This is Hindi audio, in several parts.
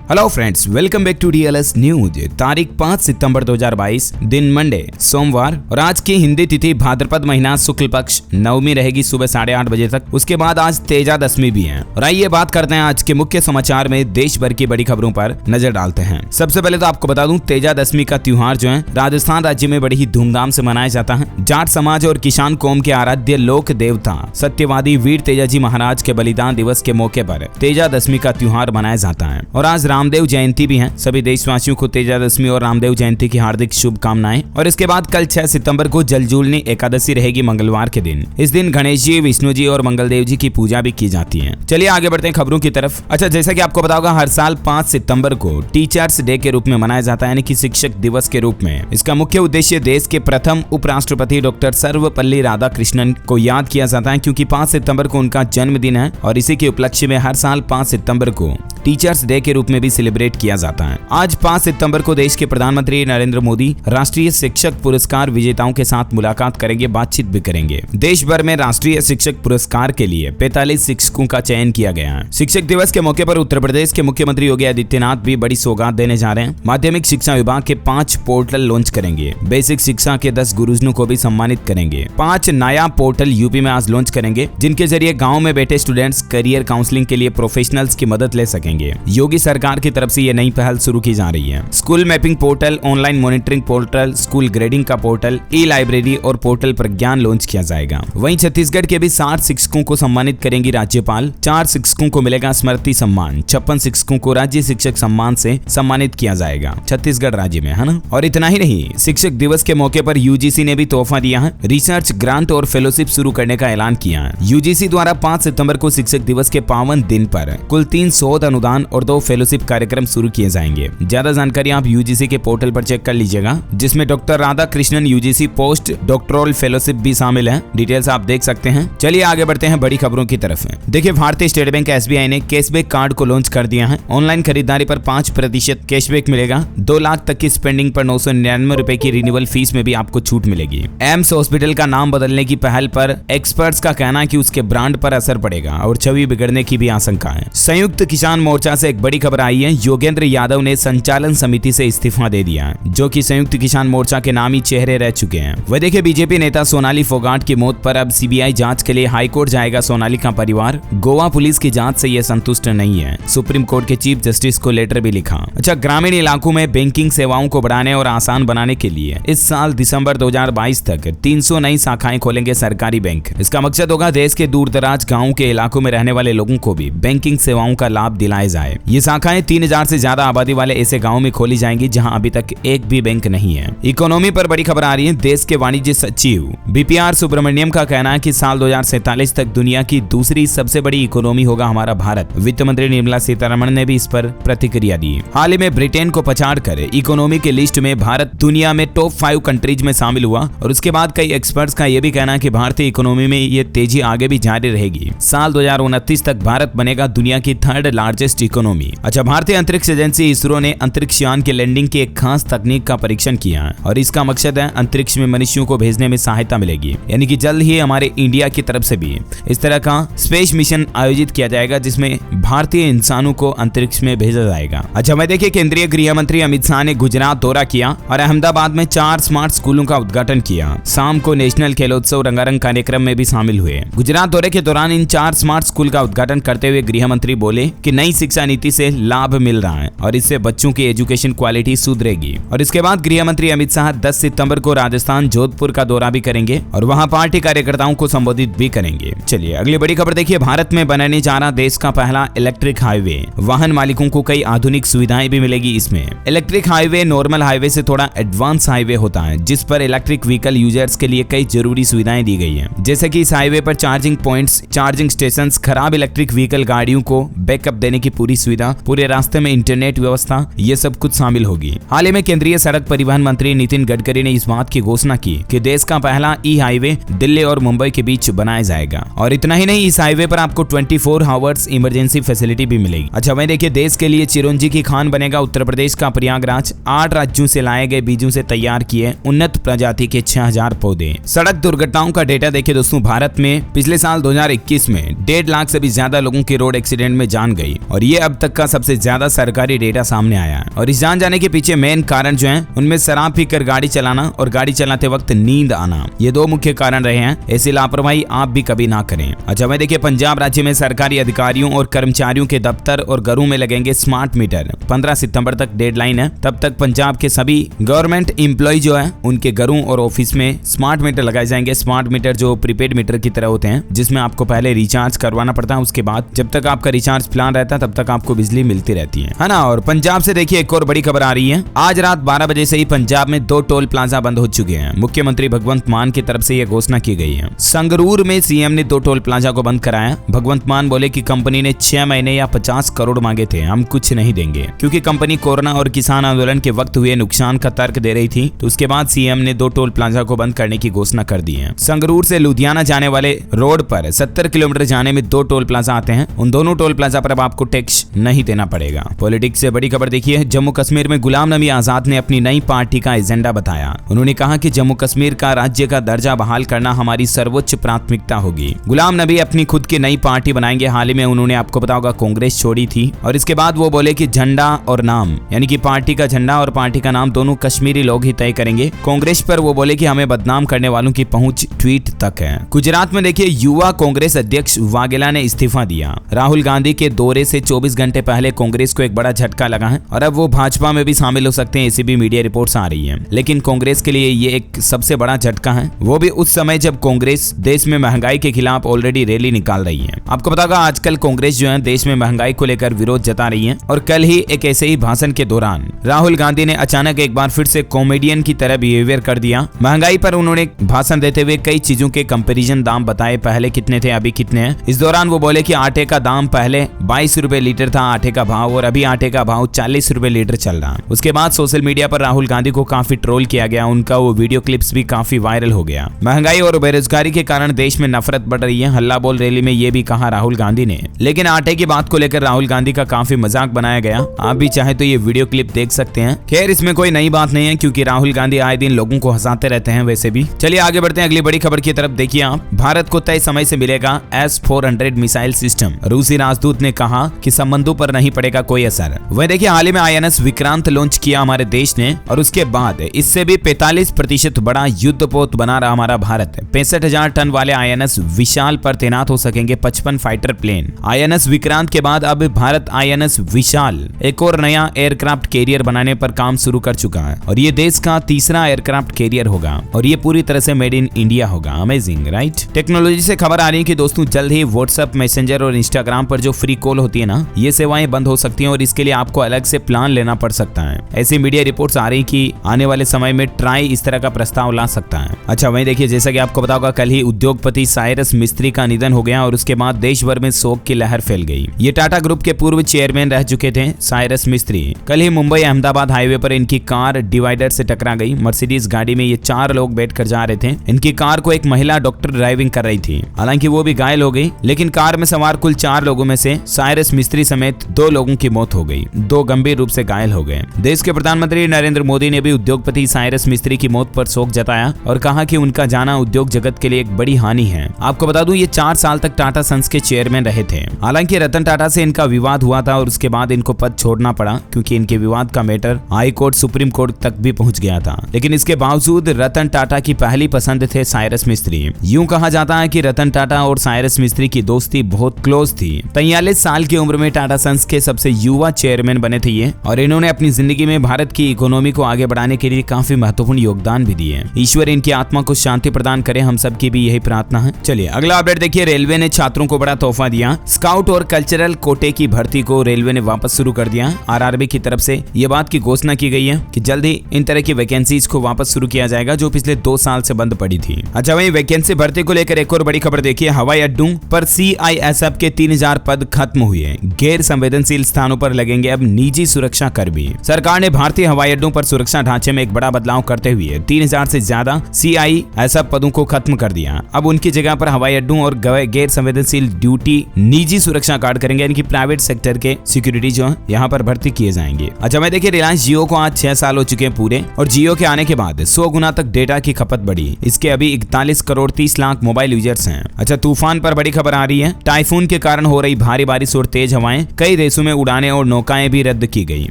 Hello friends, welcome back to DLS news. तारीख 5 सितंबर 2022, दिन मंडे सोमवार, और आज की हिंदी तिथि भाद्रपद महीना शुक्ल पक्ष नवमी रहेगी सुबह 8:30 बजे तक। उसके बाद आज तेजा दशमी भी है। और आइए बात करते हैं आज के मुख्य समाचार में देश भर की बड़ी खबरों पर नजर डालते हैं। सबसे पहले तो आपको बता दूं, तेजा दशमी का त्योहार जो है राजस्थान राज्य में बड़ी ही धूमधाम से मनाया जाता है। जाट समाज और किसान कौम के आराध्य लोक देवता सत्यवादी वीर तेजाजी महाराज के बलिदान दिवस के मौके पर तेजा दशमी का त्योहार मनाया जाता है। और आज रामदेव जयंती भी है। सभी देशवासियों को तेजा दशमी और रामदेव जयंती की हार्दिक शुभकामनाएं। और इसके बाद कल 6 सितंबर को जलजूलनी एकादशी रहेगी मंगलवार के दिन। इस दिन गणेश जी, विष्णु जी और मंगलदेव जी की पूजा भी की जाती है। चलिए आगे बढ़ते हैं खबरों की तरफ। अच्छा, जैसा कि आपको पता होगा, हर साल 5 सितंबर को टीचर्स डे के रूप में मनाया जाता है, यानी कि शिक्षक दिवस के रूप में। इसका मुख्य उद्देश्य देश के प्रथम उपराष्ट्रपति डॉक्टर सर्वपल्ली राधाकृष्णन को याद किया जाता है, क्योंकि 5 सितंबर को उनका जन्मदिन है। और इसी के उपलक्ष्य में हर साल 5 सितंबर को टीचर्स डे के रूप में भी सेलिब्रेट किया जाता है। आज 5 सितंबर को देश के प्रधानमंत्री नरेंद्र मोदी राष्ट्रीय शिक्षक पुरस्कार विजेताओं के साथ मुलाकात करेंगे, बातचीत भी करेंगे। देश भर में राष्ट्रीय शिक्षक पुरस्कार के लिए 45 शिक्षकों का चयन किया गया है। शिक्षक दिवस के मौके पर उत्तर प्रदेश के मुख्यमंत्री योगी आदित्यनाथ भी बड़ी सौगात देने जा रहे हैं। माध्यमिक शिक्षा विभाग के 5 पोर्टल लॉन्च करेंगे। बेसिक शिक्षा के 10 गुरुजनों को भी सम्मानित करेंगे। 5 नया पोर्टल यूपी में आज लॉन्च करेंगे, जिनके जरिए गाँव में बैठे स्टूडेंट्स करियर काउंसलिंग के लिए प्रोफेशनल्स की मदद ले सकेंगे। योगी सरकार की तरफ से ये नई पहल शुरू की जा रही है। School mapping portal, online monitoring portal, school grading का पोर्टल, ई लाइब्रेरी और पोर्टल प्रज्ञान लॉन्च किया जाएगा। वहीं छत्तीसगढ़ के भी 60 शिक्षकों को सम्मानित करेंगी राज्यपाल। 4 शिक्षकों को मिलेगा स्मृति सम्मान। 56 शिक्षकों को राज्य शिक्षक सम्मान से सम्मानित किया जाएगा छत्तीसगढ़ राज्य में, है ना। और इतना ही नहीं, शिक्षक दिवस के मौके पर यूजीसी ने भी तोहफा दिया है। रिसर्च ग्रांट और फेलोशिप शुरू करने का ऐलान किया है। यूजीसी द्वारा 5 सितंबर को शिक्षक दिवस के पावन दिन पर कुल 3 शोध अनुदान और 2 फेलोशिप कार्यक्रम शुरू किए जाएंगे। ज्यादा जानकारी आप यूजीसी के पोर्टल पर चेक कर लीजिएगा, जिसमें doctor Radhakrishnan UGC post doctoral fellowship भी शामिल है। डिटेल्स आप देख सकते हैं। चलिए आगे बढ़ते हैं बड़ी खबरों की तरफ। देखिए, भारतीय स्टेट बैंक एसबीआई ने कैशबैक कार्ड को लॉन्च कर दिया है। ऑनलाइन खरीदारी पर 5% कैशबैक मिलेगा। 2 लाख तक की स्पेंडिंग पर 999 रुपए की रिन्यूअल फीस में भी आपको छूट मिलेगी। एम्स हॉस्पिटल का नाम बदलने की पहल पर एक्सपर्ट्स का कहना है कि उसके ब्रांड पर असर पड़ेगा और छवि बिगड़ने की भी आशंका है। संयुक्त किसान मोर्चा से एक बड़ी खबर आई है। योगेंद्र यादव ने संचालन समिति से इस्तीफा दे दिया, जो कि संयुक्त किसान मोर्चा के नामी चेहरे रह चुके हैं। वह देखिए, बीजेपी नेता सोनाली फोगाट की मौत पर अब सीबीआई जांच के लिए हाईकोर्ट जाएगा सोनाली का परिवार। गोवा पुलिस की जांच से यह संतुष्ट नहीं है। सुप्रीम कोर्ट के चीफ जस्टिस को लेटर भी लिखा। अच्छा, ग्रामीण इलाकों में बैंकिंग सेवाओं को बढ़ाने और आसान बनाने के लिए इस साल दिसंबर 2022 तक 300 नई शाखाएं खोलेंगे सरकारी बैंक। इसका मकसद होगा देश के दूर दराज गाँव के इलाकों में रहने वाले लोगों को भी बैंकिंग सेवाओं का लाभ दिलाया जाए। ये शाखाएं 3000 से ज्यादा आबादी वाले ऐसे गांवों में खोली जाएंगी जहां अभी तक एक भी बैंक नहीं है। इकोनॉमी पर बड़ी खबर आ रही है। देश के वाणिज्य सचिव बीपीआर सुब्रमण्यम का कहना है कि साल 2047 तक दुनिया की दूसरी सबसे बड़ी इकोनॉमी होगा हमारा भारत। वित्त मंत्री निर्मला सीतारमण ने भी इस पर प्रतिक्रिया दी। हाल ही में ब्रिटेन को पछाड़कर इकोनॉमी की लिस्ट में भारत दुनिया में टॉप 5 कंट्रीज में शामिल हुआ। और उसके बाद कई एक्सपर्ट्स का यह भी कहना है कि भारतीय इकोनॉमी में ये तेजी आगे भी जारी रहेगी। साल 2029 तक भारत बनेगा दुनिया की 3rd लार्जेस्ट इकोनॉमी। अच्छा, भारतीय अंतरिक्ष एजेंसी इसरो ने अंतरिक्ष यान के लैंडिंग की एक खास तकनीक का परीक्षण किया है। और इसका मकसद है अंतरिक्ष में मनुष्यों को भेजने में सहायता मिलेगी। यानी कि जल्द ही हमारे इंडिया की तरफ से भी इस तरह का स्पेस मिशन आयोजित किया जाएगा, जिसमें भारतीय इंसानों को अंतरिक्ष में भेजा जाएगा। अच्छा, मैं देखिए, केंद्रीय गृह मंत्री अमित शाह ने गुजरात दौरा किया और अहमदाबाद में 4 स्मार्ट स्कूलों का उद्घाटन किया। शाम को नेशनल खेलोत्सव रंगारंग कार्यक्रम में भी शामिल हुए। गुजरात दौरे के दौरान इन 4 स्मार्ट स्कूल का उद्घाटन करते हुए गृह मंत्री बोले कि नई शिक्षा नीति से लाभ मिल रहा है और इससे बच्चों की एजुकेशन क्वालिटी सुधरेगी। और इसके बाद गृह मंत्री अमित शाह 10 सितंबर को राजस्थान जोधपुर का दौरा भी करेंगे और वहां पार्टी कार्यकर्ताओं को संबोधित भी करेंगे। चलिए अगली बड़ी खबर देखिए, भारत में बनने जा रहा देश का पहला इलेक्ट्रिक हाईवे। वाहन मालिकों को कई आधुनिक सुविधाएं भी मिलेगी इसमें। इलेक्ट्रिक हाईवे नॉर्मल हाईवे से थोड़ा एडवांस हाईवे होता है, जिस पर इलेक्ट्रिक व्हीकल यूजर्स के लिए कई जरूरी सुविधाएं दी गई है। जैसे कि इस हाईवे पर चार्जिंग पॉइंट्स, चार्जिंग स्टेशन, खराब इलेक्ट्रिक व्हीकल गाड़ियों को बैकअप देने की पूरी सुविधा, पूरे रास्ते में इंटरनेट व्यवस्था, ये सब कुछ शामिल होगी। हाल ही में केंद्रीय सड़क परिवहन मंत्री नितिन गडकरी ने इस बात की घोषणा की कि देश का पहला ई हाईवे दिल्ली और मुंबई के बीच बनाया जाएगा। और इतना ही नहीं, इस हाईवे पर आपको 24 आवर्स इमरजेंसी फैसिलिटी भी मिलेगी। अच्छा, वहीं देखिए, देश के लिए चिरौंजी की खान बनेगा उत्तर प्रदेश का प्रयागराज। 8 राज्यों से लाए गए बीजों से तैयार किए उन्नत प्रजाति के 6000 पौधे। सड़क दुर्घटनाओं का डेटा देखिए दोस्तों, भारत में पिछले साल 2021 में 1.5 लाख से भी ज्यादा लोगों की रोड एक्सीडेंट में जान गई और ये अब तक का सबसे से ज्यादा सरकारी डेटा सामने आया है। और इस जान जाने के पीछे मेन कारण जो है उनमें शराब पीकर गाड़ी चलाना और गाड़ी चलाते वक्त नींद आना, ये दो मुख्य कारण रहे हैं। ऐसी लापरवाही आप भी कभी ना करें। अच्छा वही देखिए, पंजाब राज्य में सरकारी अधिकारियों और कर्मचारियों के दफ्तर और घरों में लगेंगे स्मार्ट मीटर। 15 सितंबर तक डेडलाइन है। तब तक पंजाब के सभी गवर्नमेंट एम्प्लॉय जो है उनके घरों और ऑफिस में स्मार्ट मीटर लगाए जाएंगे। स्मार्ट मीटर जो प्रीपेड मीटर की तरह होते हैं, जिसमें आपको पहले रिचार्ज करवाना पड़ता है, उसके बाद जब तक आपका रिचार्ज प्लान रहता है तब तक आपको बिजली मिलती रहती है ना। और पंजाब से देखिए एक और बड़ी खबर आ रही है। आज रात 12 बजे से ही पंजाब में 2 टोल प्लाजा बंद हो चुके हैं। मुख्यमंत्री भगवंत मान की तरफ से यह घोषणा की गई है। संगरूर में सीएम ने 2 टोल प्लाजा को बंद कराया। भगवंत मान बोले कि कंपनी ने 6 महीने या 50 करोड़ मांगे थे, हम कुछ नहीं देंगे, क्योंकि कंपनी कोरोना और किसान आंदोलन के वक्त हुए नुकसान का तर्क दे रही थी। तो उसके बाद सीएम ने 2 टोल प्लाजा को बंद करने की घोषणा कर दी है। संगरूर से लुधियाना जाने वाले रोड पर 70 किलोमीटर जाने में 2 टोल प्लाजा आते हैं। उन दोनों टोल प्लाजा पर अब आपको टैक्स नहीं देना पड़ेगा। पॉलिटिक्स से बड़ी खबर देखिए, जम्मू कश्मीर में गुलाम नबी आजाद ने अपनी नई पार्टी का एजेंडा बताया। उन्होंने कहा कि जम्मू कश्मीर का राज्य का दर्जा बहाल करना हमारी सर्वोच्च प्राथमिकता होगी। गुलाम नबी अपनी खुद की नई पार्टी बनाएंगे। हाल ही में उन्होंने आपको पता होगा कांग्रेस छोड़ी थी और इसके बाद वो बोले कि झंडा और नाम, यानी कि पार्टी का झंडा और पार्टी का नाम दोनों कश्मीरी लोग ही तय करेंगे। कांग्रेस पर वो बोले कि हमें बदनाम करने वालों की पहुंच ट्वीट तक है। गुजरात में देखिए, युवा कांग्रेस अध्यक्ष वाघेला ने इस्तीफा दिया। राहुल गांधी के दौरे से 24 घंटे पहले कांग्रेस को एक बड़ा झटका लगा है और अब वो भाजपा में भी शामिल हो सकते हैं, ऐसी भी मीडिया रिपोर्ट्स आ रही है। लेकिन कांग्रेस के लिए ये एक सबसे बड़ा झटका है, वो भी उस समय जब कांग्रेस देश में महंगाई के खिलाफ ऑलरेडी रैली निकाल रही है। आपको पता होगा आजकल कांग्रेस जो है देश में महंगाई को लेकर विरोध जता रही है। और कल ही एक ऐसे ही भाषण के दौरान राहुल गांधी ने अचानक एक बार फिर से कॉमेडियन की तरह बिहेवियर कर दिया। महंगाई पर उन्होंने भाषण देते हुए कई चीजों के कंपैरिजन दाम बताए, पहले कितने थे अभी कितने हैं। इस दौरान वो बोले कि आटे का दाम पहले 22 रुपए लीटर था आटे का भाव, और अभी आटे का भाव 40 रुपए लीटर चल रहा है। उसके बाद सोशल मीडिया पर राहुल गांधी को काफी ट्रोल किया गया, उनका वो वीडियो क्लिप्स भी काफी वायरल हो गया। महंगाई और बेरोजगारी के कारण देश में नफरत बढ़ रही है, हल्ला बोल रैली में ये भी कहा राहुल गांधी ने। लेकिन आटे की बात को लेकर राहुल गांधी का काफी मजाक बनाया गया। आप भी चाहे तो ये वीडियो क्लिप देख सकते हैं। खैर इसमें कोई नई बात नहीं है, क्योंकि राहुल गांधी आए दिन लोगों को हंसाते रहते हैं वैसे भी। चलिए आगे बढ़ते हैं अगली बड़ी खबर की तरफ। देखिए आप, भारत को तय समय से मिलेगा S-400 मिसाइल सिस्टम। रूसी राजदूत ने कहा कि संबंधों पर नहीं पड़ेगा कोई असर। वह देखिए, हाल ही में INS विक्रांत लॉन्च किया हमारे देश ने, और उसके बाद इससे भी 45% बड़ा युद्धपोत बना रहा हमारा भारत। 65,000 टन वाले INS विशाल पर तैनात हो सकेंगे 55 फाइटर प्लेन। INS विक्रांत के बाद अब भारत INS विशाल एक और नया एयरक्राफ्ट कैरियर बनाने पर काम शुरू कर चुका है, और ये देश का तीसरा एयरक्राफ्ट कैरियर होगा, और ये पूरी तरह से मेड इन इंडिया होगा। Amazing right. टेक्नोलॉजी से खबर आ रही है कि दोस्तों जल्द ही व्हाट्सएप, मैसेंजर और इंस्टाग्राम पर जो फ्री कॉल होती है ना, ये सेवाएं बंद हो सकती हैं, और इसके लिए आपको अलग से प्लान लेना पड़ सकता है। ऐसी मीडिया रिपोर्ट्स आ रही कि आने वाले समय में ट्राई इस तरह का प्रस्ताव ला सकता है। अच्छा वहीं देखिए, जैसा कि आपको पता होगा कल ही उद्योगपति साइरस मिस्त्री का निधन हो गया, और उसके बाद देश भर में शोक की लहर फैल गई। ये टाटा ग्रुप के पूर्व चेयरमैन रह चुके थे साइरस मिस्त्री। कल ही मुंबई अहमदाबाद हाईवे पर इनकी कार डिवाइडर से टकरा गई। मर्सिडीज गाड़ी में ये 4 लोग बैठकर जा रहे थे। इनकी कार को एक महिला डॉक्टर ड्राइविंग कर रही थी, हालांकि वो भी घायल हो गई, लेकिन कार में सवार कुल 4 लोगों में से साइरस मिस्त्री समेत 2 लोगों की मौत हो गई, 2 गंभीर रूप से घायल हो गए। देश के प्रधानमंत्री नरेंद्र मोदी ने भी उद्योगपति साइरस मिस्त्री की मौत पर शोक जताया और कहा कि उनका जाना उद्योग जगत के लिए एक बड़ी हानि है। आपको बता दूं ये 4 साल तक टाटा सन्स के चेयरमैन रहे थे। हालांकि रतन टाटा से इनका विवाद हुआ था और उसके बाद इनको पद छोड़ना पड़ा, क्योंकि इनके विवाद का matter high court, supreme court तक भी पहुंच गया था। लेकिन इसके बावजूद रतन टाटा की पहली पसंद थे साइरस मिस्त्री। यूं कहा जाता है कि रतन टाटा और साइरस मिस्त्री की दोस्ती बहुत क्लोज थी। 43 साल की उम्र में टाटा सन्स के सबसे युवा चेयरमैन बने थे ये, और इन्होंने अपनी जिंदगी में भारत की इकोनॉमी को आगे बढ़ाने के लिए काफी महत्वपूर्ण योगदान भी दिए। ईश्वर इनकी आत्मा को शांति प्रदान करे, हम सब की भी यही प्रार्थना है। चलिए अगला अपडेट देखिए, रेलवे ने छात्रों को बड़ा तोहफा दिया। स्काउट और कल्चरल कोटे की भर्ती को रेलवे ने वापस शुरू कर दिया। RRB की तरफ से ये बात की घोषणा की गई है कि जल्द ही इन तरह की वैकेंसीज को वापस शुरू किया जाएगा, जो पिछले 2 साल से बंद पड़ी थी। अच्छा वहीं वैकेंसी भर्ती को लेकर एक और बड़ी खबर देखिए, हवाई अड्डों पर CISF के 3000 पद खत्म हुए। गैर संवेदनशील स्थानों पर लगेंगे अब निजी सुरक्षा कर्मी। सरकार ने भारतीय हवाई अड्डों पर सुरक्षा ढांचे में एक बड़ा बदलाव करते हुए 3000 से ज्यादा CISF पदों को खत्म कर दिया। अब उनकी जगह पर हवाई अड्डों और गैर संवेदनशील ड्यूटी निजी सुरक्षा गार्ड करेंगे, यानी कि प्राइवेट सेक्टर के सिक्योरिटी जो है यहाँ पर भर्ती किए जाएंगे। अच्छा मैं देखिए, रिलायंस जियो को आज 6 साल हो चुके हैं पूरे, और जियो के आने के बाद 100 गुना तक डेटा की खपत बढ़ी। इसके अभी 41 करोड़ 30 लाख मोबाइल यूजर्स हैं। अच्छा तूफान पर बड़ी खबर आ रही है। टाइफून के कारण हो रही भारी बारिश और तेज हवाएं कई देशों में में उड़ानें और नौकाएं भी रद्द की गई।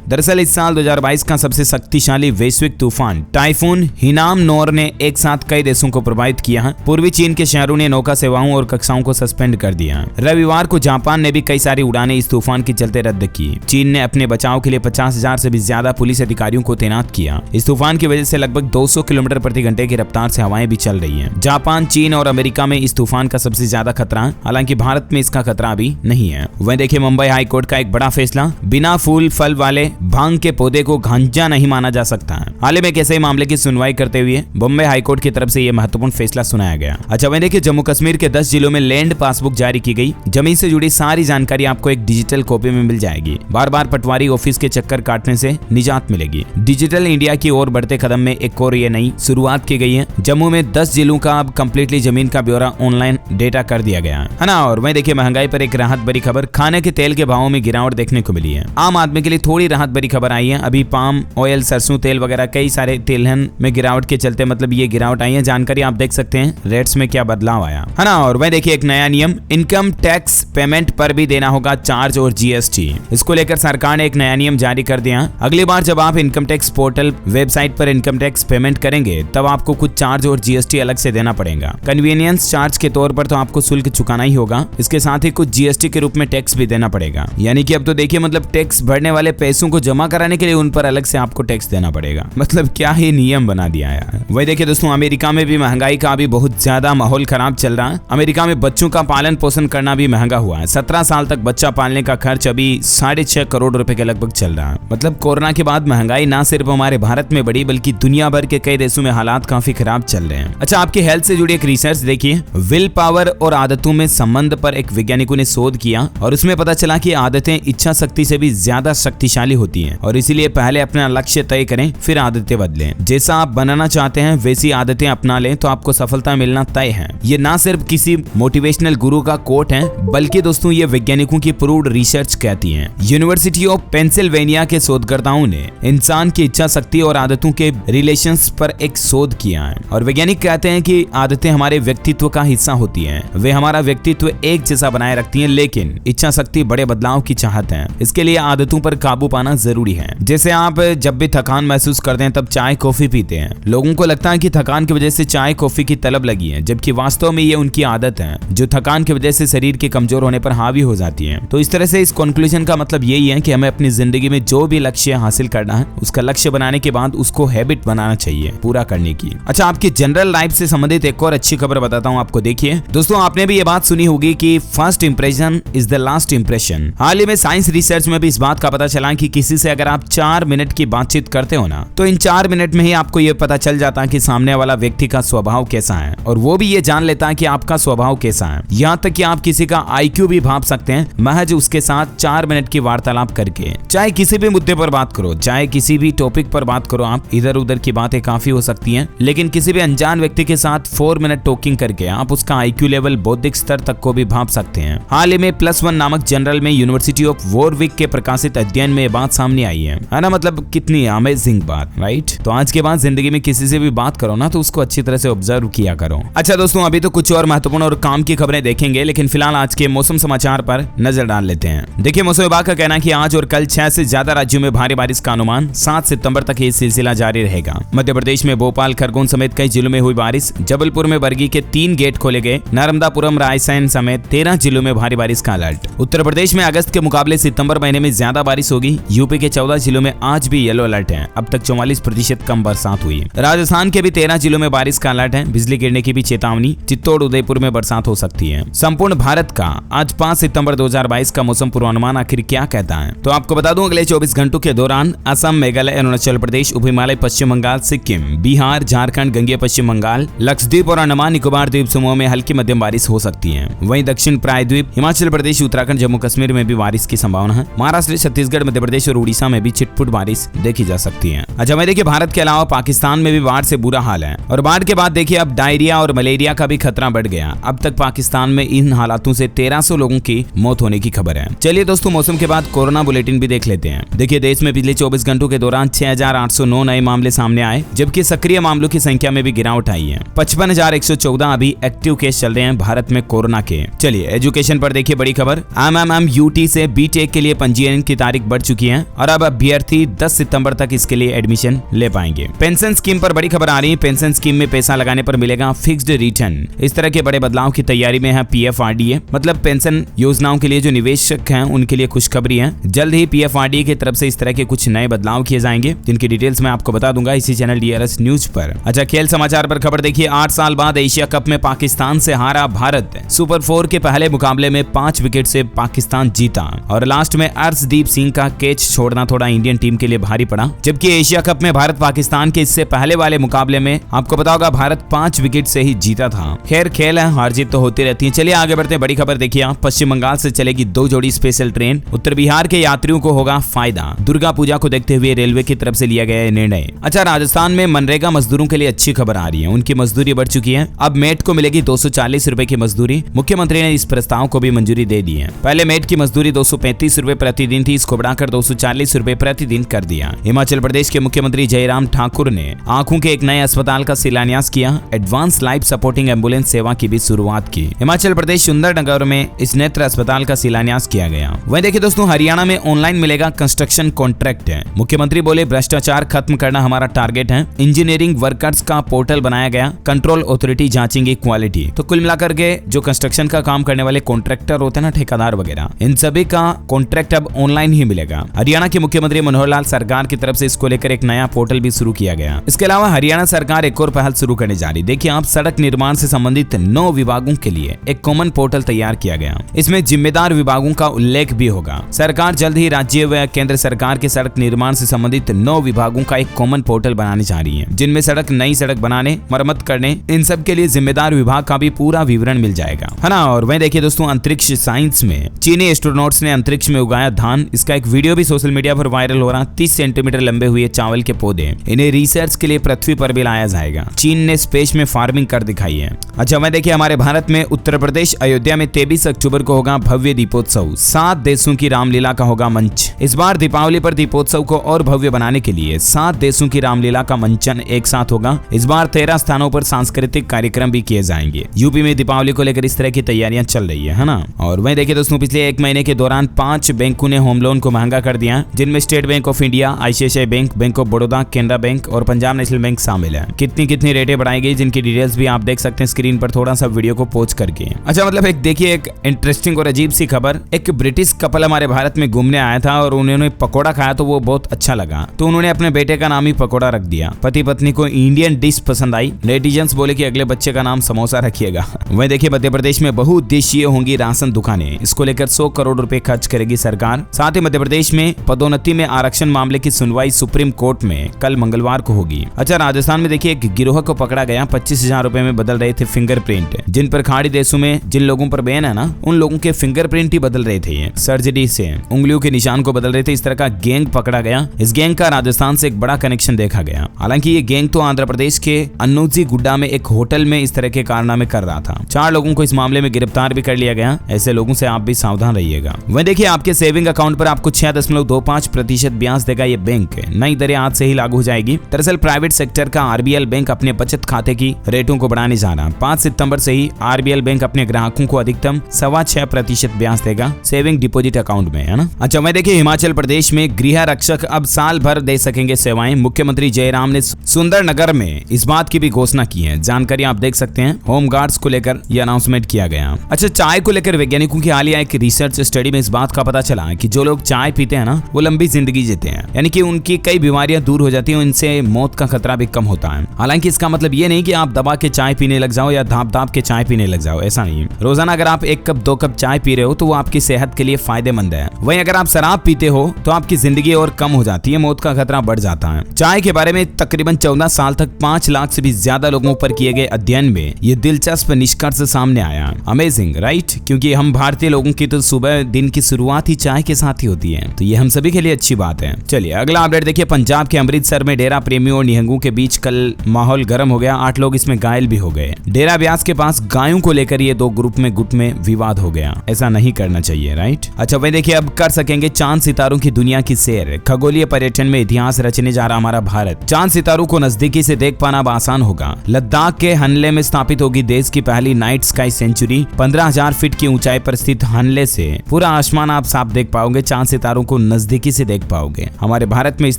दरअसल इस साल 2022 का सबसे शक्तिशाली वैश्विक तूफान टाइफून हिनामनोर ने एक साथ कई देशों को प्रभावित किया है। पूर्वी चीन के शहरों ने नौका सेवाओं और कक्षाओं को सस्पेंड कर दिया। रविवार को जापान ने भी कई सारी उड़ानें इस तूफान के चलते रद्द की। चीन ने अपने बचाव के लिए 50,000 से भी ज्यादा पुलिस अधिकारियों को तैनात किया। इस तूफान की वजह से लगभग 200 किलोमीटर प्रति घंटे की रफ्तार से हवाएं भी चल रही हैं। जापान, चीन और अमेरिका में इस तूफान का सबसे ज्यादा खतरा है, हालांकि भारत में इसका खतरा अभी नहीं है। वहीं देखिए मुंबई हाई कोर्ट का एक बड़ा फैसला, बिना फूल फल वाले भांग के पौधे को गांजा नहीं माना जा सकता है। हाल ही में एक ऐसे मामले की सुनवाई करते हुए मुंबई हाई कोर्ट की तरफ से यह महत्वपूर्ण फैसला सुनाया गया। अच्छा वहीं देखिए जम्मू कश्मीर के 10 जिलों में लैंड पासबुक जारी की गई। जमीन से जुड़ी सारी जानकारी आपको एक डिजिटल कॉपी में मिल जाएगी। बार बार पटवारी ऑफिस के चक्कर काटने से निजात मिलेगी। डिजिटल इंडिया की ओर बढ़ते कदम में एक और ये नई शुरुआत की गई है। जम्मू में 10 जिलों का अब कंप्लीटली जमीन का ब्यौरा ऑनलाइन डेटा कर दिया गया है ना। और वहीं देखिए महंगाई पर एक राहत भरी खबर, खाने के तेल के भावों में गिरावट देखने को मिली है। आम आदमी के लिए थोड़ी राहत भरी खबर आई है। अभी पाम ऑयल, सरसों तेल वगैरह कई सारे तेलहन में गिरावट के चलते मतलब ये गिरावट आई है। जानकारी आप देख सकते हैं रेट्स में क्या बदलाव आया है ना। और वहीं देखिए एक नया नियम, इनकम टैक्स पेमेंट पर भी देना होगा चार्ज और जीएसटी। इसको लेकर सरकार ने एक नया नियम जारी कर दिया। अगली बार जब आप इनकम टैक्स पोर्टल वेबसाइट पर इनकम टैक्स पेमेंट करेंगे तब आपको कुछ चार्ज और जीएसटी अलग से देना पड़ेगा। कन्वीनियंस चार्ज के तौर पर तो आपको शुल्क चुकाना ही होगा, इसके साथ ही कुछ जीएसटी के रूप में टैक्स भी देना पड़ेगा। यानी कि अब तो देखिए मतलब टैक्स भरने वाले पैसों को जमा कराने के लिए उन पर अलग से आपको टैक्स देना पड़ेगा। मतलब क्या ही नियम बना दिया है। वही देखिए दोस्तों अमेरिका में भी महंगाई का अभी बहुत ज्यादा माहौल खराब चल रहा है। अमेरिका में बच्चों का पालन पोषण करना भी महंगा हुआ है। 17 साल तक बच्चा पालने का खर्च अभी 6.5 करोड़ रुपए के लगभग चल रहा है। मतलब कोरोना के बाद महंगाई ना सिर्फ हमारे भारत में बढ़ी बल्कि दुनिया भर के कई देशों में हालात काफी खराब चल रहे हैं। अच्छा आपकी हेल्थ से जुड़ी एक रिसर्च देखिए, विल पावर और आदतों में संबंध पर एक वैज्ञानिकों ने शोध किया और उसमें पता चला कि आदतें इच्छा शक्ति से भी ज्यादा शक्तिशाली होती हैं और इसीलिए पहले अपना लक्ष्य तय करें फिर आदतें बदलें। जैसा आप बनना चाहते हैं वैसी आदतें अपना लें तो आपको सफलता मिलना तय है। ये ना सिर्फ किसी मोटिवेशनल गुरु का कोट है बल्कि दोस्तों ये वैज्ञानिकों की प्रूव्ड रिसर्च कहती है। यूनिवर्सिटी ऑफ पेंसिल्वेनिया के शोधकर्ताओं ने इंसान की इच्छा शक्ति और आदतों के रिलेशंस पर एक शोध किया है और वैज्ञानिक कहते हैं कि आदतें हमारे व्यक्तित्व का हिस्सा होती हैं। वे हमारा व्यक्तित्व एक जैसा बनाए रखती हैं लेकिन इच्छा शक्ति बड़े बदलाव की चाहत है। इसके लिए आदतों पर काबू पाना जरूरी है। जैसे आप जब भी थकान महसूस करते हैं तब चाय कॉफी पीते हैं। लोगों को लगता है कि थकान की वजह से चाय कॉफी की तलब लगी है जबकि वास्तव में ये उनकी आदत है जो थकान की वजह से शरीर के कमजोर होने पर हावी हो जाती है। तो इस तरह से इस कंक्लूजन का मतलब यही है कि हमें अपनी जिंदगी में जो भी लक्ष्य हासिल करना है उसका लक्ष्य बनाने के बाद उसको हैबिट बनाना चाहिए पूरा करने की। अच्छा आपकी जनरल लाइफ से संबंधित एक और अच्छी खबर बताता हूँ आपको। देखिए दोस्तों आपने भी ये बात सुनी होगी कि first impression is the last impression. हाल ही में साइंस रिसर्च में भी इस बात का पता चला कि किसी से अगर आप 4 मिनट की बातचीत करते हो ना तो इन 4 मिनट में ही आपको ये पता चल जाता है कि सामने वाला व्यक्ति का स्वभाव कैसा है और वो भी ये जान लेता है कि आपका स्वभाव कैसा है। यहाँ तक कि आप किसी का IQ भी भाप सकते हैं महज उसके साथ 4 मिनट की वार्तालाप करके। चाहे किसी भी मुद्दे पर बात करो, चाहे किसी भी टॉपिक पर बात करो, आप इधर उधर की बातें काफी हो सकती हैं लेकिन किसी भी अनजान व्यक्ति के साथ 4 मिनट टॉकिंग करके आप उसका IQ लेवल बौद्धिक स्तर तक को भी भाप सकते हैं। हाल ही में +1 नामक जर्नल में यूनिवर्सिटी ऑफ वॉरविक के प्रकाशित अध्ययन में बात सामने आई है ना। मतलब कितनी अमेजिंग बात, राइट। तो आज के बाद जिंदगी में किसी से भी बात करो ना तो उसको अच्छी तरह से ऑब्जर्व किया करो। अच्छा दोस्तों अभी तो कुछ और महत्वपूर्ण और काम की खबरें देखेंगे लेकिन फिलहाल आज के मौसम समाचार पर नजर डाल लेते हैं। देखिए मौसम विभाग का कहना है कि आज और कल 6 से ज्यादा राज्यों में भारी बारिश का अनुमान। 7 सितंबर तक ये सिलसिला जारी रहेगा। मध्य प्रदेश में भोपाल, खरगोन समेत कई जिलों में हुई बारिश। जबलपुर में बरगी के 3 गेट खोले गए। नर्मदापुरम, रायसेन समेत 13 जिलों में भारी बारिश का अलर्ट। उत्तर प्रदेश में अगस्त के मुकाबले सितंबर महीने में ज्यादा बारिश होगी। यूपी के 14 जिलों में आज भी येलो अलर्ट है। अब तक 44% कम बरसात हुई। राजस्थान के भी 13 जिलों में बारिश का अलर्ट है। बिजली गिरने की भी चेतावनी। चित्तौड़, उदयपुर में बरसात हो सकती है। संपूर्ण भारत का आज 5 सितंबर 2022 का मौसम पूर्वानुमान आखिर क्या कहता है तो आपको बता दूं अगले 24 घंटों के दौरान असम, मेघालय, अरुणाचल प्रदेश, उप हिमालय, पश्चिम बंगाल, सिक्किम, बिहार, झारखंड, गंगेय पश्चिम बंगाल, लक्षद्वीप और अंडमान निकोबार द्वीप समूह में हल्की मध्यम बारिश हो सकती है। वहीं दक्षिण प्रायद्वीप, हिमाचल प्रदेश, उत्तराखंड, जम्मू कश्मीर में भी बारिश की संभावना है। महाराष्ट्र, छत्तीसगढ़, मध्य प्रदेश और उड़ीसा में भी छिटपुट बारिश देखी जा सकती है। अच्छा मैं देखिए भारत के अलावा पाकिस्तान में भी बाढ़ से बुरा हाल है और बाढ़ के बाद देखिए अब डायरिया और मलेरिया का भी खतरा बढ़ गया। अब तक पाकिस्तान में इन हालातों से 1300 लोगों की मौत होने की खबर है। चलिए दोस्तों मौसम के बाद कोरोना बुलेटिन भी देख लेते हैं। देखिए देश में पिछले 24 घंटों के दौरान 6809 नए मामले सामने आए जबकि सक्रिय मामलों की संख्या में भी गिरावट आई है। 55,114 अभी एक्टिव केस चल रहे हैं भारत में कोरोना के। चलिए एजुकेशन पर देखिए बड़ी खबर। MMMUT से बीटेक के लिए पंजीयन की तारीख बढ़ चुकी है और अब अभ्यर्थी 10 सितंबर तक इसके लिए एडमिशन ले पाएंगे। पेंशन स्कीम पर बड़ी खबर आ रही है। पेंशन स्कीम में पैसा लगाने पर मिलेगा फिक्स्ड रिटर्न। इस तरह के बड़े बदलाव की तैयारी में है पीएफआरडीए। मतलब पेंशन योजनाओं के लिए जो निवेशक हैं उनके लिए खुशखबरी है। जल्द ही पीएफआरडीए की तरफ से इस तरह के कुछ नए बदलाव किए जाएंगे, जिनकी डिटेल्स मैं आपको बता दूंगा इसी चैनल डीआरएस न्यूज पर। अच्छा, खेल समाचार पर खबर देखिए। 8 साल बाद एशिया कप में पाकिस्तान से हारा भारत। सुपर 4 के पहले मुकाबले में 5 विकेट से पाकिस्तान जीता और लास्ट में अर्शदीप सिंह का कैच छोड़ना थोड़ा इंडियन टीम के लिए भारी पड़ा। जबकि एशिया कप में भारत पाकिस्तान के इससे पहले वाले मुकाबले में आपको पता होगा भारत 5 विकेट से ही जीता था। खैर, खेल है, हार जीत तो होती रहती है। चलिए आगे बढ़ते हैं। बड़ी खबर देखिए आप, पश्चिम बंगाल से चलेगी 2 जोड़ी स्पेशल ट्रेन। उत्तर बिहार के यात्रियों को होगा फायदा। दुर्गा पूजा को देखते हुए रेलवे की तरफ से लिया गया निर्णय। अच्छा, राजस्थान में मनरेगा मजदूरों के लिए अच्छी खबर आ रही है। उनकी मजदूरी बढ़ चुकी है। अब मेट को मिलेगी 240 रुपए की मजदूरी। मुख्यमंत्री ने इस प्रस्ताव को भी मंजूरी दे दी है। पहले मेट की मजदूरी 235 रुपए प्रतिदिन थी, इसको बढ़ाकर 240 रुपए प्रतिदिन कर दिया। हिमाचल प्रदेश के मुख्यमंत्री जयराम ठाकुर ने आंखों के एक नए अस्पताल का शिलान्यास किया। एडवांस लाइफ सपोर्टिंग एम्बुलेंस सेवा की भी शुरुआत की। हिमाचल प्रदेश सुंदरनगर में इस नेत्र अस्पताल का शिलान्यास किया गया। वहीं देखिए दोस्तों, हरियाणा में ऑनलाइन मिलेगा कंस्ट्रक्शन कॉन्ट्रैक्ट। मुख्यमंत्री बोले भ्रष्टाचार खत्म करना हमारा टारगेट है। इंजीनियरिंग वर्कर्स का पोर्टल बनाया गया। कंट्रोल अथॉरिटी जांचेंगे क्वालिटी। तो कुल मिलाकर के जो कंस्ट्रक्शन का काम करने वाले कॉन्ट्रैक्टर होते हैं ना, ठेकेदार वगैरह, इन सभी का कॉन्ट्रैक्ट अब ऑनलाइन ही मिलेगा। हरियाणा के मुख्यमंत्री मनोहर लाल सरकार की तरफ से इसको लेकर एक नया पोर्टल भी शुरू किया गया। इसके अलावा हरियाणा सरकार एक और पहल शुरू करने जा रही। देखिए आप, सड़क निर्माण से संबंधित 9 विभागों के लिए एक कॉमन पोर्टल तैयार किया गया। इसमें जिम्मेदार विभागों का उल्लेख भी होगा। सरकार जल्द ही राज्य व केंद्र सरकार के सड़क निर्माण से संबंधित 9 विभागों का एक कॉमन पोर्टल बनाने जा रही है, जिनमें सड़क, नई सड़क बनाने, मरम्मत करने, इन सब के लिए जिम्मेदार विभाग का भी पूरा विवरण मिल जाएगा, है ना। और वहीं देखिए दोस्तों, अंतरिक्ष साइंस में चीनी एस्ट्रोनॉट्स ने अंतरिक्ष में उगाया धान। इसका एक वीडियो भी सोशल मीडिया पर वायरल हो रहा। 30 सेंटीमीटर लंबे हुए चावल के पौधे, इन्हें रिसर्च के लिए पृथ्वी पर भी लाया जाएगा। चीन ने स्पेस में फार्मिंग कर दिखाई है। अच्छा, वहीं देखिए हमारे भारत में उत्तर प्रदेश अयोध्या में 23 अक्टूबर को होगा भव्य दीपोत्सव। 7 देशों की रामलीला का होगा मंच। इस बार दीपावली पर दीपोत्सव को और भव्य बनाने के लिए 7 देशों की रामलीला का मंचन एक साथ होगा। इस बार 13 स्थानों पर सांस्कृतिक कार्यक्रम भी किए जाएंगे। यूपी में दीपावली को लेकर इस तरह की तैयारियां चल रही है ना। और वहीं देखिए दोस्तों, पिछले 1 महीने के दौरान 5 बैंकों ने होम लोन को महंगा कर दिया, जिनमें state bank of India, ICICI bank, bank of Baroda, Canara bank और पंजाब नेशनल बैंक शामिल है। कितनी रेटें बढ़ाई गई, जिनकी डिटेल्स भी आप देख सकते हैं स्क्रीन पर, थोड़ा सा वीडियो को पॉज करके। अच्छा, मतलब एक देखिए, एक इंटरेस्टिंग और अजीब सी खबर। एक ब्रिटिश कपल हमारे भारत में घूमने आया था और उन्होंने पकौड़ा खाया तो वो बहुत अच्छा लगा, तो उन्होंने अपने बेटे का नाम ही पकौड़ा रख दिया। पति पत्नी को इंडियन डिश पसंद आई। नेटिजन्स बोले कि अगले बच्चे का नाम समोसा रखिएगा। वहीं देखिए मध्य प्रदेश में बहुउद्देशीय होंगी राशन दुकानें। इसको लेकर 100 करोड़ रुपए खर्च करेगी सरकार। साथ ही मध्य प्रदेश में पदोन्नति में आरक्षण मामले की सुनवाई सुप्रीम कोर्ट में कल मंगलवार को होगी। अच्छा, राजस्थान में देखिए एक गिरोह को पकड़ा गया। 25,000 रुपए में बदल रहे थे फिंगरप्रिंट। जिन पर खाड़ी देशों में जिन लोगों पर बैन है ना, उन लोगों के फिंगरप्रिंट ही बदल रहे थे। सर्जरी से उंगलियों के निशान को बदल रहे थे। इस तरह का गैंग पकड़ा गया। इस गैंग का राजस्थान से एक बड़ा कनेक्शन देखा गया। हालांकि ये गैंग तो आंध्र प्रदेश के अन्नूजी गुड्डा में एक होटल में इस तरह के कारनामे कर रहा था। 4 लोगों को इस मामले में गिरफ्तार भी कर लिया गया। ऐसे लोगों से आप भी सावधान रहिएगा। वहीं देखिए आपके सेविंग अकाउंट पर आपको 6.25% ब्याज देगा ये बैंक। नई दरें आज से ही लागू हो जाएगी। दरअसल प्राइवेट सेक्टर का आरबीएल बैंक अपने बचत खाते की रेटों को बढ़ाने जा रहा। 5 सितंबर से ही आरबीएल बैंक अपने ग्राहकों को अधिकतम 6.25% ब्याज देगा सेविंग डिपॉजिट अकाउंट में, है ना। अच्छा, मैं देखिए हिमाचल प्रदेश में गृह रक्षक अब साल भर दे सकेंगे सेवाएं। मुख्यमंत्री जयराम ने सुंदरनगर में इस बात की भी घोषणा की है। जानकारी आप देख सकते हैं। होम गार्ड्स को लेकर यह अनाउंसमेंट किया गया। अच्छा, चाय को लेकर वैज्ञानिकों की हालिया एक रिसर्च स्टडी में इस बात का पता चला कि जो लोग चाय पीते हैं ना, वो लंबी जिंदगी जीते हैं, यानी कि उनकी कई बीमारियां दूर हो जाती हैं, इनसे मौत का खतरा भी कम होता है। हालांकि इसका मतलब ये नहीं कि आप दबा के चाय पीने लग जाओ या दाब के चाय पीने लग जाओ, ऐसा नहीं है। रोजाना अगर आप 1 कप 2 कप चाय पी रहे हो तो वो आपकी सेहत के लिए फायदेमंद है। वहीं अगर आप शराब पीते हो तो आपकी जिंदगी और कम हो जाती है, मौत का खतरा बढ़ जाता है। चाय के बारे में तकरीबन 14 साल तक 5 लाख से भी ज्यादा लोगों पर किए गए अध्ययन में ये दिलचस्प निष्कर्ष सामने आया। अमेजिंग राइट, क्योंकि हम भारतीय लोगों की तो सुबह दिन की शुरुआत ही चाय के साथ ही होती है, तो ये हम सभी के लिए अच्छी बात है। चलिए अगला अपडेट देखिए। पंजाब के अमृतसर में डेरा प्रेमियों और निहंगों के बीच कल माहौल गर्म हो गया। 8 लोग इसमें घायल भी हो गए। डेरा ब्यास के पास गायों को लेकर ये 2 ग्रुप में गुट में विवाद हो गया। ऐसा नहीं करना चाहिए, राइट। अच्छा, वही देखिए अब कर सकेंगे चांद सितारों की दुनिया की सैर। खगोलीय पर्यटन में इतिहास रचने जा रहा हमारा भारत। चांद सितारों को नजदीकी से देख पाना अब आसान होगा। लद्दाख के हनले में स्थापित होगी देश की पहली नाइट स्काई सेंचुरी। 15,000 फीट की ऊंचाई पर स्थित हनले से पूरा आसमान आप साफ देख पाओगे, चांद सितारों को नजदीकी से देख पाओगे। हमारे भारत में इस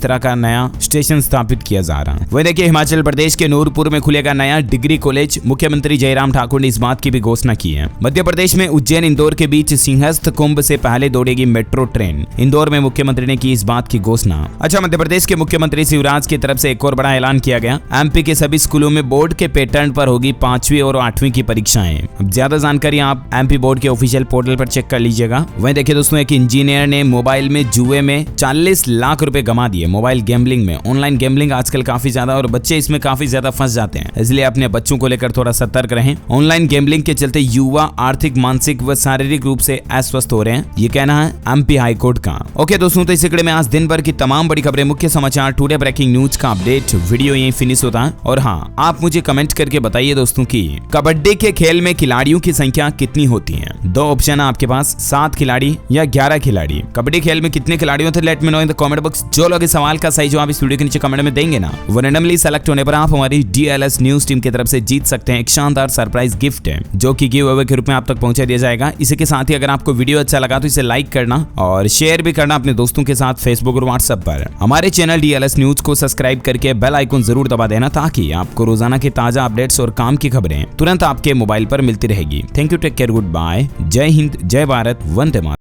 तरह का नया स्टेशन स्थापित किया जा रहा है। वही देखिए हिमाचल प्रदेश के नूरपुर में खुलेगा नया डिग्री कॉलेज। मुख्यमंत्री जयराम ठाकुर ने इस बात की भी घोषणा की है। मध्य प्रदेश में उज्जैन इंदौर के बीच सिंहस्थ कुंभ से पहले दौड़ेगी मेट्रो ट्रेन। इंदौर में मुख्यमंत्री ने की इस बात की घोषणा। अच्छा, मध्य प्रदेश के मुख्यमंत्री शिवराज की तरफ से एक और बड़ा ऐलान किया गया। एमपी के सभी स्कूलों में बोर्ड के पैटर्न पर होगी 5वीं और 8वीं की परीक्षाएं। अब ज्यादा जानकारी आप एमपी बोर्ड के ऑफिशियल पोर्टल पर चेक कर लीजिएगा। वहीं देखिए दोस्तों, एक इंजीनियर ने मोबाइल में जुए में 40 लाख रुपए गंवा दिए। मोबाइल गैम्बलिंग में, ऑनलाइन गैम्बलिंग आजकल काफी ज्यादा और बच्चे इसमें काफी ज्यादा फंस जाते हैं, इसलिए अपने बच्चों को लेकर थोड़ा सतर्क रहें। ऑनलाइन गैम्बलिंग के चलते युवा आर्थिक, मानसिक व शारीरिक रूप से अस्वस्थ हो रहे हैं, ये कहना है एमपी हाईकोर्ट का। ओके दोस्तों, तो इसी कड़ी में आज दिन भर की तमाम बड़ी खबरें, मुख्य समाचार, टुडे ब्रेकिंग न्यूज का अपडेट वीडियो यहीं फिनिश होता है। और हाँ, आप मुझे कमेंट करके बताइए दोस्तों कि कबड्डी के खेल में खिलाड़ियों की संख्या कितनी होती है। 2 ऑप्शन है आपके पास, 7 खिलाड़ी या 11 खिलाड़ी। कबड्डी खेल में कितने खिलाड़ी होते हैं, let me know in the comment box. जो लोग इस सवाल का सही जवाब इस वीडियो के नीचे कमेंट में देंगे ना, वो रैंडमली सेलेक्ट होने पर आप हमारी DLS न्यूज टीम की तरफ से जीत सकते हैं एक शानदार सरप्राइज गिफ्ट है, जो कि गिव अवे के रूप में आप तक पहुंचा दिया जाएगा। इसी के साथ ही अगर आपको वीडियो अच्छा लगा तो इसे लाइक करना और शेयर भी करना अपने दोस्तों के साथ फेसबुक और व्हाट्सएप पर। हमारे चैनल DLS न्यूज को सब्सक्राइब करके बेल आइकन जरूर दबा देना, ताकि आपको रोजाना के ताजा अपडेट्स और काम की खबरें तुरंत आपके मोबाइल पर मिलती रहेगी। Thank you, take care, good bye, जय हिंद, जय भारत, वंदे मातरम।